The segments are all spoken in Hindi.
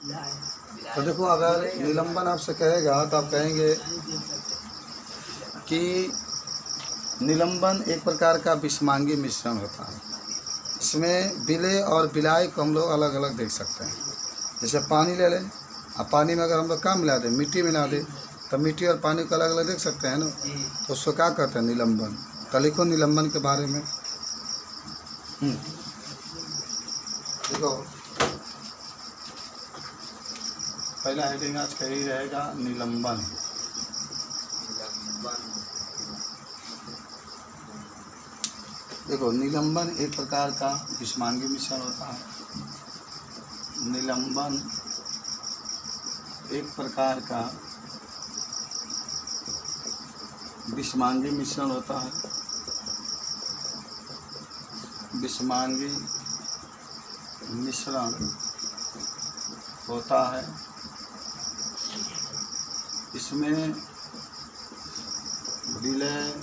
तो देखो, अगर निलंबन आपसे कहेगा तो आप कहेंगे कि निलंबन एक प्रकार का विषमांगी मिश्रण होता है। इसमें विलय और विलाय को हम लोग अलग अलग देख सकते हैं। जैसे पानी ले लें, अब पानी में अगर हम लोग क्या मिला दें, मिट्टी मिला दें, तो मिट्टी और पानी को अलग अलग देख सकते हैं ना। तो उसको क्या कहते हैं, निलंबन। तो लिखो निलंबन के बारे में। देखो, पहला हेडिंग आज का ही रहेगा निलंबन। देखो, निलंबन एक प्रकार का विषमांगी मिश्रण होता है। निलंबन एक प्रकार का विषमांगी मिश्रण होता है। विषमांगी मिश्रण होता है। इसमें विलय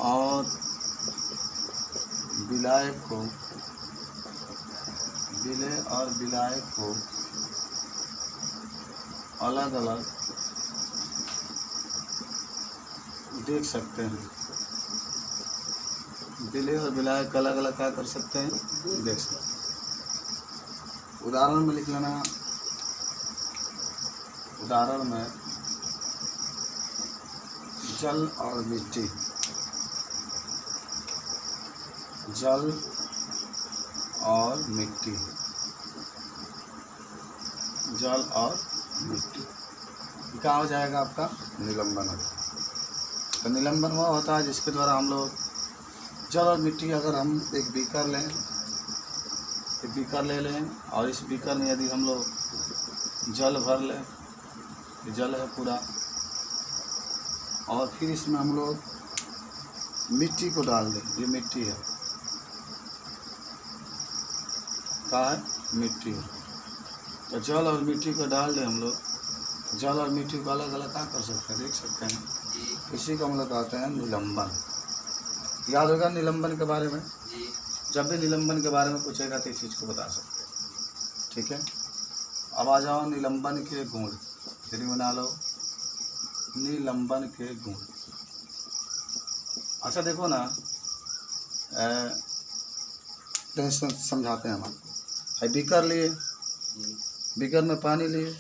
और विलाय को अलग अलग देख सकते हैं। विलय और विलाय को अलग अलग क्या कर सकते हैं, देख सकते हैं। उदाहरण में लिख लेना। उदाहरण में जल और मिट्टी। जल और मिट्टी। जल और मिट्टी क्या हो जाएगा, आपका निलंबन होगा। तो निलंबन वह होता है जिसके द्वारा हम लोग जल और मिट्टी, अगर हम एक बीकर लें, एक बीकर ले लें और इस बीकर में यदि हम लोग जल भर लें, ये जल है पूरा, और फिर इसमें हम लोग मिट्टी को डाल दें, ये मिट्टी है, क्या है, मिट्टी है। तो जल और मिट्टी को डाल दें हम लोग, जल और मिट्टी को अलग अलग क्या कर सकते हैं, देख सकते हैं। इसी को हम लोग कहते हैं निलंबन। याद होगा निलंबन के बारे में। जब भी निलंबन के बारे में पूछेगा तो इस चीज़ को बता सकते हैं, ठीक है। अब आ जाओ निलंबन के गुण। फिर बना लो निलंबन के गुण। अच्छा देखो ना, समझाते हैं हम। बीकर लिए, बीकर में पानी लिए,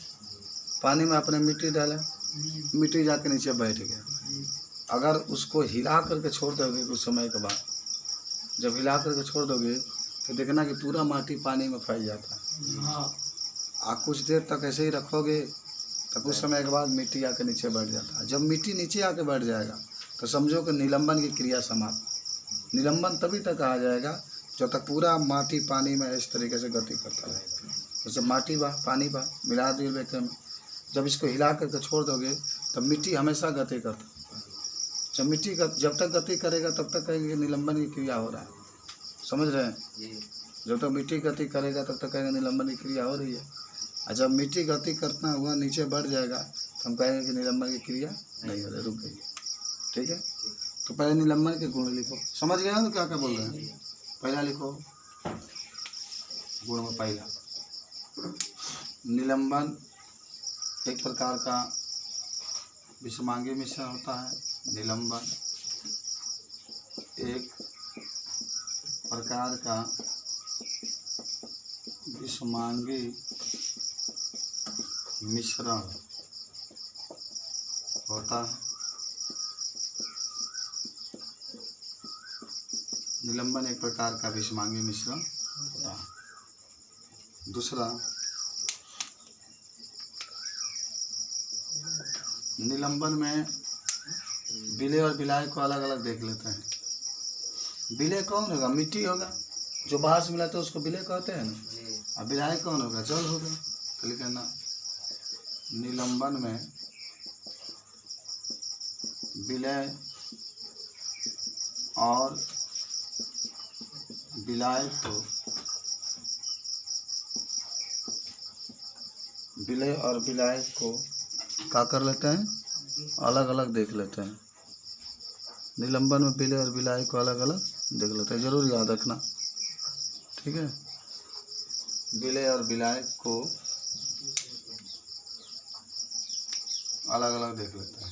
पानी में आपने मिट्टी डाला, मिट्टी जाके नीचे बैठ गया। अगर उसको हिला करके छोड़ दोगे कुछ समय के बाद, जब हिला करके छोड़ दोगे तो देखना कि पूरा माटी पानी में फैल जाता है। आप कुछ देर तक ऐसे ही रखोगे तो कुछ समय के बाद मिट्टी आके नीचे बैठ जाता है। जब मिट्टी नीचे आके बैठ जाएगा तो समझो कि निलंबन की क्रिया समाप्त। निलंबन तभी तक आ जाएगा जब तक पूरा माटी पानी में इस तरीके से गति करता रहेगा। जैसे माटी बा पानी बा मिला दिए बेके में, जब इसको हिला करके छोड़ दोगे तब मिट्टी हमेशा गति करता है। जब मिट्टी जब तक गति करेगा तब तक कहेंगे निलंबन की क्रिया हो रहा है। समझ रहे हैं? जब तक मिट्टी गति करेगा तब तक कहेंगे निलंबन की क्रिया हो रही है। और जब मिट्टी गति करता हुआ नीचे बढ़ जाएगा तो हम कहेंगे कि निलंबन की क्रिया नहीं हो रही, रुक गई। ठीक है, तो पहले निलंबन के गुण लिखो। समझ गए ना क्या क्या बोल रहे हैं? पहला लिखो गुण में पहला, निलंबन एक प्रकार का विषमांगी मिश्रण होता है। निलंबन एक प्रकार का विषमांगी मिश्रण होता है। निलंबन एक प्रकार का विषमांगी मिश्रण होता है। दूसरा, निलंबन में विलय और विलाय को अलग अलग देख लेते हैं। विलय कौन होगा? मिट्टी होगा, जो बाहर से मिलाते हैं उसको विलय कहते हैं ना। और विलाय कौन होगा? जल होगा। तो लिखना निलंबन में विलय और विलाय को क्या कर लेते हैं? अलग अलग देख लेते हैं। निलंबन में विलय और विलाय को अलग अलग देख लेते हैं। जरूर याद रखना, ठीक है। विलय और विलाय को अलग अलग देख लेते हैं,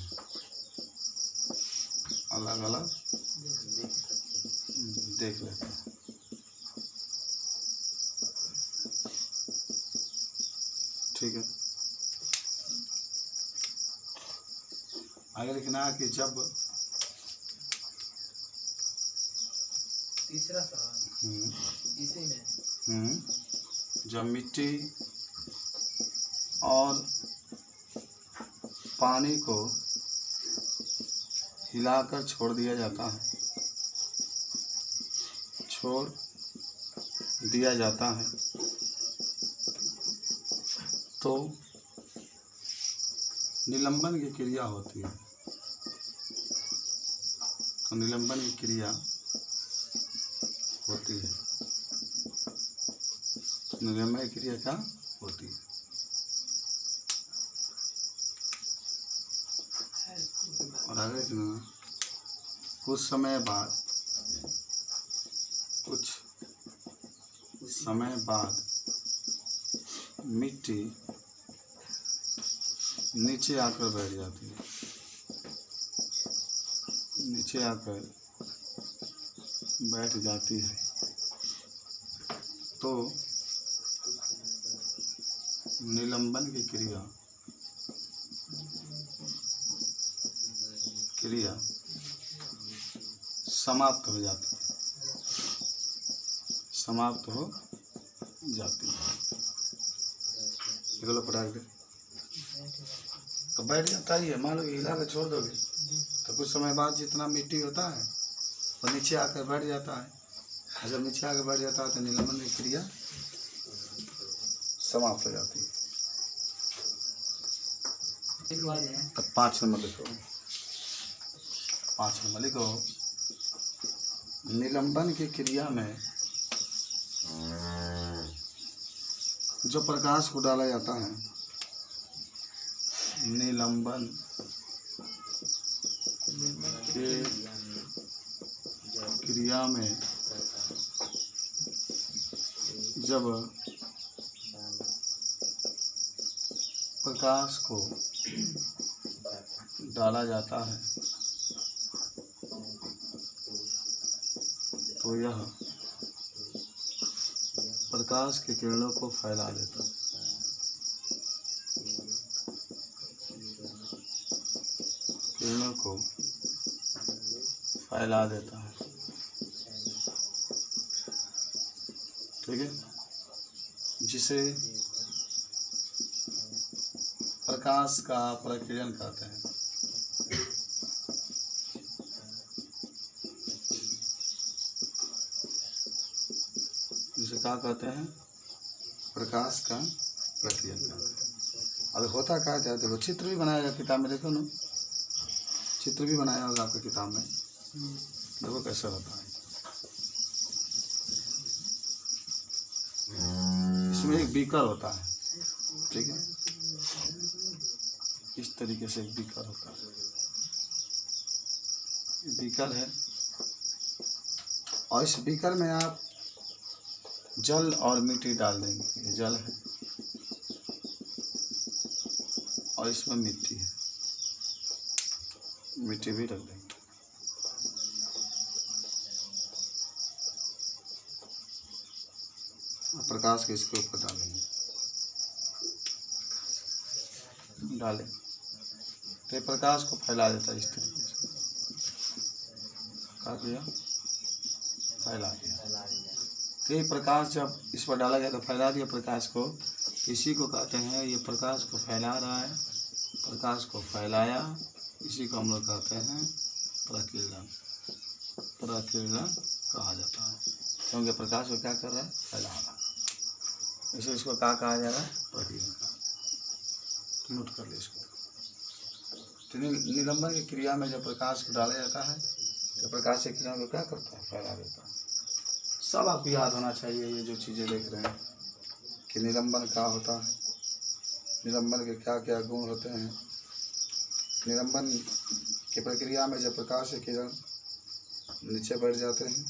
अलग अलग देख लेते हैं। ठीक है, आगे लिखना है कि जब तीसरा सवाल इसी में जब मिट्टी और पानी को हिलाकर छोड़ दिया जाता है, छोड़ दिया जाता है, तो निलंबन की क्रिया होती है। तो निलंबन की क्रिया होती है, निलंबन की क्रिया क्या होती है? और आगे कुछ समय बाद मिट्टी नीचे आकर बैठ जाती है, नीचे आकर बैठ जाती है, तो निलंबन की क्रिया समाप्त हो जाती है, समाप्त हो जाती है। निकलो पटाख दे, तो बैठ जाता ही है। मान लो हिला के छोड़ दोगे तो कुछ समय बाद जितना मिट्टी होता है वो नीचे आकर बैठ जाता है, और जब नीचे आकर बैठ जाता है तो निलंबन की क्रिया समाप्त हो जाती है। तब 5 नंबर लिखो, 5 नंबर लिखो। निलंबन की क्रिया में जो प्रकाश को डाला जाता है, निलंबन के क्रिया में जब प्रकाश को डाला जाता है तो यह प्रकाश के किरणों को फैला देता है, किरणों को फैला देता है। ठीक है, जिसे प्रकाश का प्रकीर्णन कहते हैं। जिसे क्या कहते हैं? प्रकाश का प्रकीर्णन कहते हैं। अब होता क्या है, देखो चित्र भी बनाया गया किताब में, देखो ना, चित्र भी बनाया होगा आपकी किताब में, देखो कैसे होता है। इसमें एक बीकर होता है, ठीक है, इस तरीके से एक बीकर होता है, ये बीकर है, और इस बीकर में आप जल और मिट्टी डाल देंगे। ये जल है और इसमें मिट्टी है, मिट्टी भी रख देंगे। प्रकाश के इसके ऊपर डालेंगे, डालें तो ये प्रकाश को फैला देता है इस तरीके से। क्या किया? फैला दिया। तो ये प्रकाश जब इस पर डाला गया तो फैला दिया प्रकाश को, इसी को कहते हैं, ये प्रकाश को फैला रहा है, प्रकाश को फैलाया, इसी को हम लोग कहते हैं प्रकीर्णन। प्रकीर्णन कहा जाता है, क्योंकि प्रकाश को क्या कर रहा है? फैला रहा है, इसे इसको क्या कहा जा रहा है? प्रकीर्णन। नोट कर ले इसको। तो निलंबन की क्रिया में जब प्रकाश को डाला जाता है तो प्रकाश की क्रिया को क्या करता है? फैला देता है। सब आपको याद होना चाहिए, ये जो चीज़ें देख रहे हैं कि निलंबन क्या होता है, निलंबन के क्या क्या गुण होते हैं। निलंबन की प्रक्रिया में जब प्रकाश के किरण नीचे बैठ जाते हैं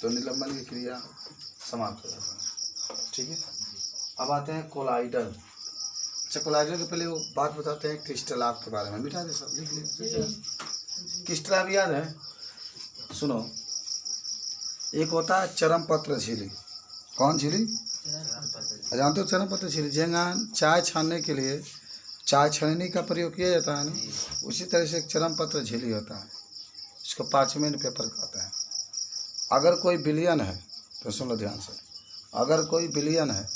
तो निलंबन की क्रिया समाप्त हो जाता है। ठीक है, अब आते हैं कोलाइडल। अच्छा, कोलाइडल के पहले वो बात बताते हैं क्रिस्टलाब के बारे में। मिटा दे सब, लिख लिया। क्रिस्टलाब याद है? सुनो, एक होता है चरमपत्र झिल्ली। कौन झिल्ली? जानते हो चरमपत्र झिल्ली? जेंगान चाय छानने के लिए चाय छाननी का प्रयोग किया जाता है ना, उसी तरह से एक चरमपत्र झिल्ली होता है, इसको पार्चमेंट पेपर कहते हैं। अगर कोई बिलियन है तो सुन लो ध्यान से, अगर कोई बिलियन है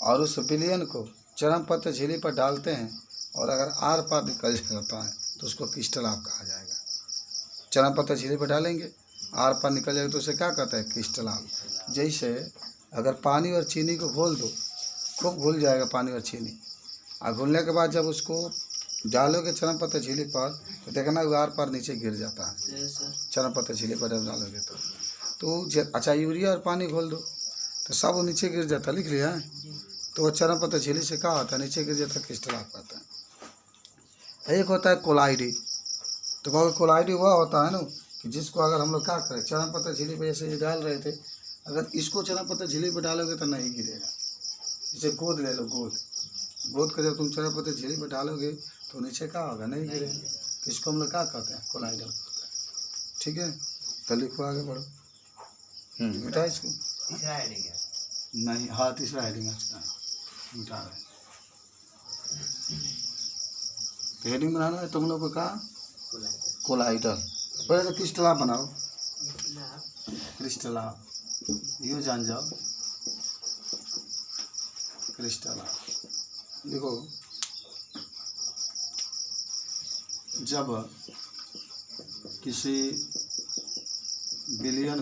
और उस बिलियन को चरमपत्र झिल्ली पर डालते हैं और अगर आर पार निकल जाता है तो उसको क्रिस्टलाब कहा जाएगा। चरमपत्र झिल्ली पर डालेंगे, आर पार निकल जाएगा तो उसे क्या कहता है? क्रिस्टलाब। जैसे अगर पानी और चीनी को घोल दो, खूब घुल जाएगा पानी और चीनी, और घुलने के बाद जब उसको डालोगे चरमपत्र झिल्ली पर तो देखना वो आर पार नीचे गिर जाता है। चरमपत्र झिल्ली पर जब डालोगे तो अच्छा, यूरिया और पानी घोल दो तो सब वो नीचे गिर जाता है। लिख लिया है? तो वो चरमपत्र झिल्ली से क्या होता है? नीचे गिर जाता है, क्रिस्टलाब कहता है। एक होता है कोलाइडी। तो कहोगे कोलाइडी वह होता है ना कि जिसको अगर हम लोग क्या करें, चरमपत्र झिल्ली पर जैसे ये डाल रहे थे, अगर इसको चरमपत्र झिल्ली पर डालोगे तो नहीं गिरेगा। इसे गोद ले लो, गोद कर जब तुम चरमपत्र झिल्ली पर डालोगे तो नीचे क्या होगा? नहीं गिरेगा। तो इसको हम लोग क्या कहते हैं? कोलाइडल कहते हैं। ठीक है, तो लिखो, आगे बढ़ो। मिटा इसको। नहीं, हाँ, तीसरा हेडिंग है इसका, मिटा रहे। तो हेडिंग बनाना है तुम लोग को कहा कोलाइडल। पहले तो क्रिस्टलाब बनाओ, क्रिस्टलाब यूँ जान जाओ, क्रिस्टलाब देखो। जब किसी बिलियन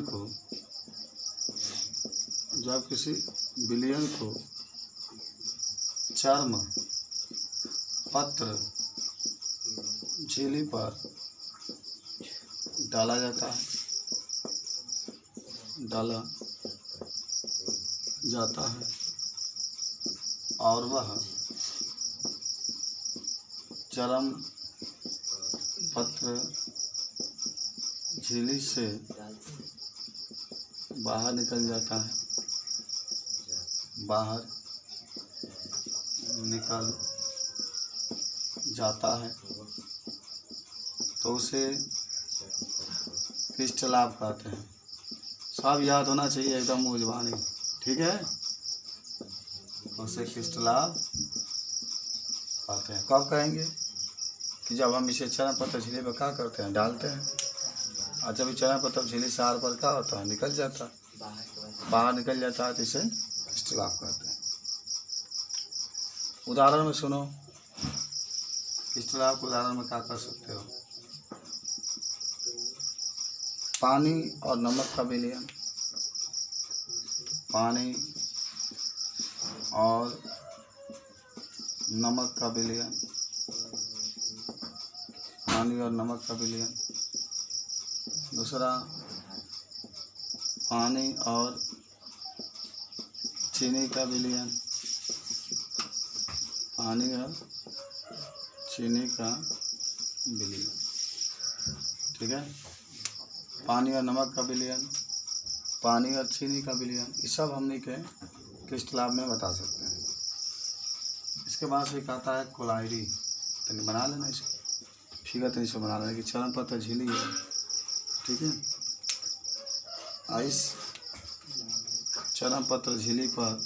को चर्म पत्र झिल्ली पर डाला जाता है और वह चरम पत्र झिल्ली से बाहर निकल जाता है, तो उसे क्रिस्टलाब कहते हैं। सब याद होना चाहिए एकदम मुँह जुबानी। ठीक है, उसे क्रिस्टलाब कहते हैं। कब कहेंगे? कि जब हम इसे चरमपत्र झिल्ली पर क्या करते हैं? डालते हैं, और जब चरमपत्र झिल्ली से आर पर क्या होता है? निकल जाता है, बाहर निकल जाता है, तो इसे क्रिस्टलाब कहते हैं। उदाहरण में सुनो, क्रिस्टलाब के उदाहरण में क्या कर सकते हो? पानी और नमक का विलयन, पानी और नमक का विलयन, पानी और नमक का विलयन। दूसरा, पानी और चीनी का विलयन, पानी और चीनी का विलयन। ठीक है, पानी और नमक का विलयन, पानी और चीनी का विलयन, ये सब हमने के क्रिस्टलाब में बता सकते हैं। इसके बाद से एक आता है कोलाइडी। तो बना लेना इसको, फिगर तो इसको बना लेना कि चरमपत्र झिल्ली है। ठीक है, इस चरमपत्र झिल्ली पर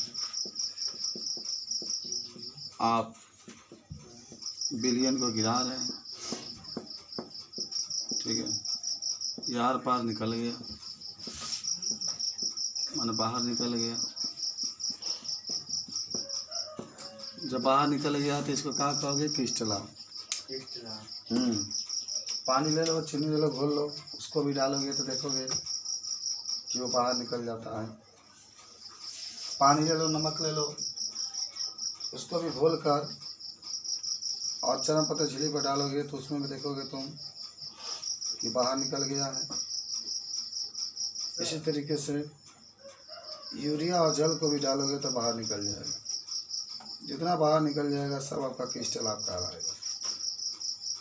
आप बिलियन को गिरा रहे हैं। ठीक है, ये आर पार निकल गया, माने बाहर निकल गया। जब बाहर निकल गया तो इसको क्या कहोगे? क्रिस्टलाब। पानी ले लो, चीनी ले लो, घोल लो, उसको भी डालोगे तो देखोगे कि वो बाहर निकल जाता है। पानी ले लो, नमक ले लो, उसको भी घोल कर और चरमपत्र झिल्ली पर डालोगे तो उसमें भी देखोगे तुम कि बाहर निकल गया है। इसी तरीके से यूरिया और जल को भी डालोगे तो बाहर निकल जाएगा। जितना बाहर निकल जाएगा सब आपका क्रिस्टलाब कहलाएगा।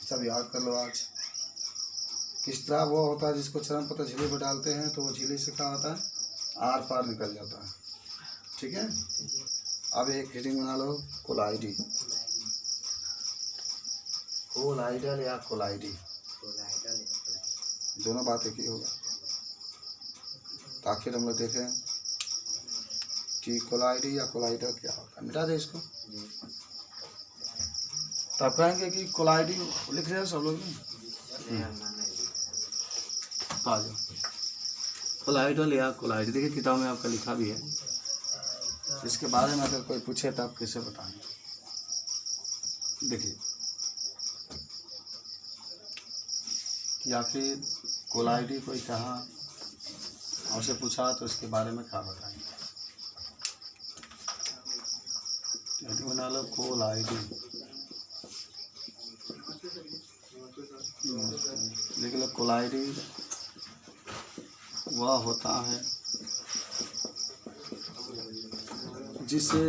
सब याद कर लो आज। क्रिस्टलाब वो होता है जिसको चरमपत्र झिल्ली पर डालते हैं तो वो झिल्ली से क्या होता है? आर पार निकल जाता है। ठीक है, अब एक हेडिंग बना लो, कोलाइडी, कोलाइडल या कोलाइडी, दोनों बात एक ही होगा। आखिर हम लोग देखें कि कोलाइडी या कोलाइडल क्या होता है। मिटा दे इसको। तो आप कहेंगे कि कोलाइडी लिख रहे हैं सब लोग ने, आ जाओ। कोलाइडल या कोलाइडी, देखिए किताब में आपका लिखा भी है। इसके बारे में अगर कोई पूछे तो आप कैसे बताएंगे। देखिए कि आखिर कोलाइडी कोई कहा और उसे पूछा तो इसके बारे में क्या बताएंगे। बना लो कोलाइडी, लिख लो कोलाइडी वह होता है जिसे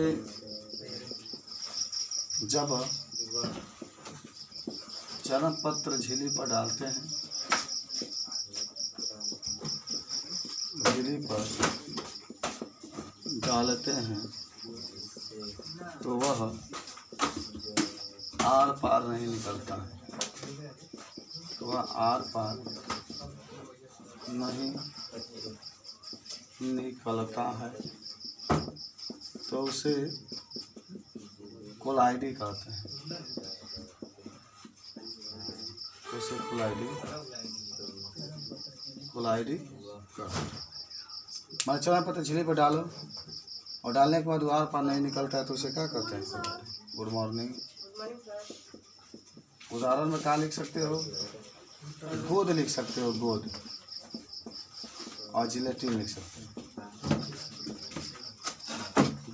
जब चरण पत्र झिल्ली पर डालते हैं, झिल्ली पर डालते हैं तो वह आर पार नहीं निकलता है, तो वह आर पार नहीं निकलता है, तो उसे कोलाइडी कहते हैं। तो उसे कोलाइडी कहते हैं। मान चरण पत्र झिल्ली पर डालो और डालने के बाद आर पार नहीं निकलता है तो उसे क्या कहते हैं। Good morning. उदाहरण में क्या लिख सकते हो, गोद लिख सकते हो, गोद, और जिलेटिन लिख सकते हो।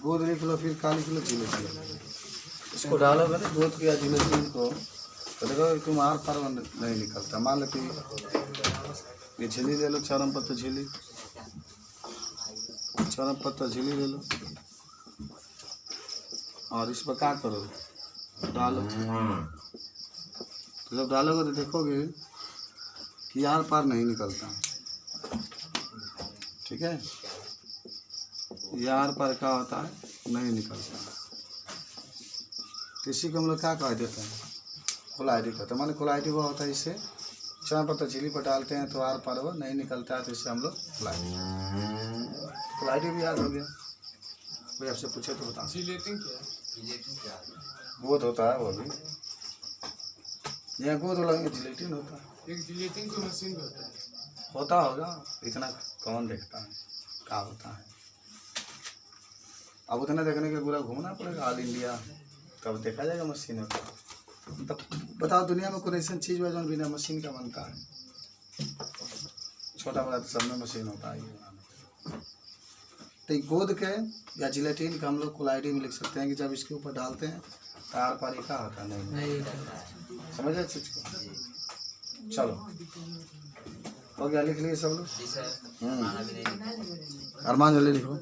गोद लिख लो, फिर क्या लिख लो, जिलेटिन। इसको डालोगे ना गोद या जिलेटिन को, तो देखो तुम आर पार नहीं निकलता। मान लो कि ये झिल्ली ले लो, चरण पत्र झिल्ली, चरण पत्र झिल्ली ले लो और इस पर क्या करो, डालो। तो जब डालोगे तो देखोगे कि आर पार नहीं निकलता। ठीक है, ये आर पार क्या होता है, नहीं निकलता। तो इसी को हम लोग क्या कह देते हैं, कोलाइडी कहते हैं। माने कोलाइडी वो होता है इससे चरण पत्र झिल्ली पर डालते हैं तो आर पार वो नहीं निकलता है, तो इससे हम लोग कोलाइडी भी याद हो गया। कोई आपसे पूछे तो बता। जिलेटिन क्या है? गोद होता है वो भी, यहाँ गोद लगेंगे, जिलेटिन होता है। एक जिलेटिन की मशीन होता है, होता होगा, इतना कौन देखता है क्या होता है। अब उतना देखने के पूरा घूमना पड़ेगा ऑल इंडिया, तब देखा जाएगा मशीन होता है। तब बताओ दुनिया में कोई ऐसी चीज़ है जो बिना मशीन का बनता है। छोटा बड़ा तो सब में मशीन होता है। तो गोद के या जिलेटिन का हम लोग कोलाइडी में लिख सकते हैं कि जब इसके ऊपर डालते हैं तो आर पार का होता है, नहीं समझ रहे चीज़ को। चलो हो गया, लिख लिए सब लोग। अरमान जल्दी लिखो।